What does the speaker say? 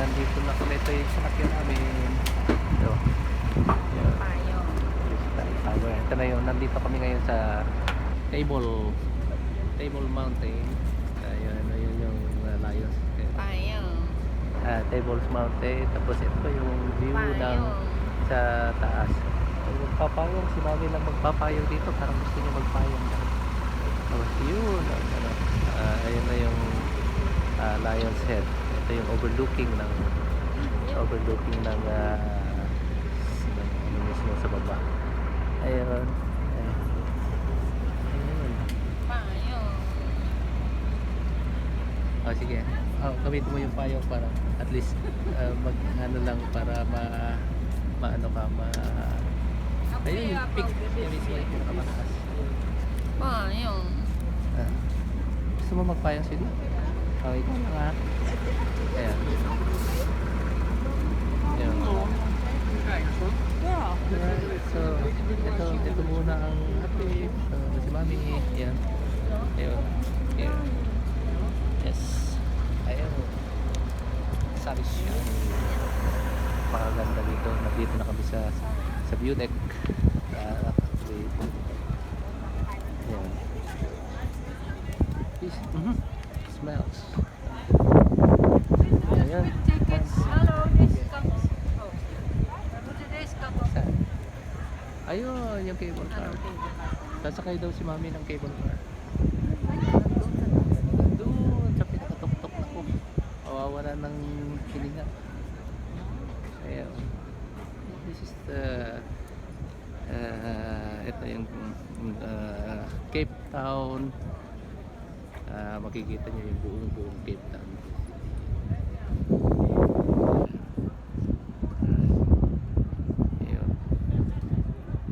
nandito na kami. Ito yung sinakyan namin. Ito. Ayan. Tower. Ito na yung nandito kami ngayon sa Table Mountain. Ayun yung Lions. Tables Mountain. Tapos ito yung view ng sa taas. Magpapayong, si mami lang magpapayong dito, parang gusto niya magpayong na. Tapos yun, ayun na yung Lion's Head. Ito yung overlooking ng ano mismo sa baba. Ayun. Oh, sige. Gamitin mo yung payong para at least mag ano lang para maano ka ayun yung peak yung mismo yung pinakamataas. Gusto mo magpayong sila? Okay ko lang ha. Ayan. Ayan. So ito muna ang update. Si mami. Ayan. Ayun. Ayan. Yes. Ayun. Sabi siya. Pakaganda dito. Nandito na kami sa view deck. Ayan. Smells. Ayan. Ayun, yung cable car. Sasakay daw si mami ng cable car. Doon sa pinakatuktok na ko. Mawawala ng hininga. Ayun. This is the ito yung Cape Town. Makikita nyo yung buong Cape Town.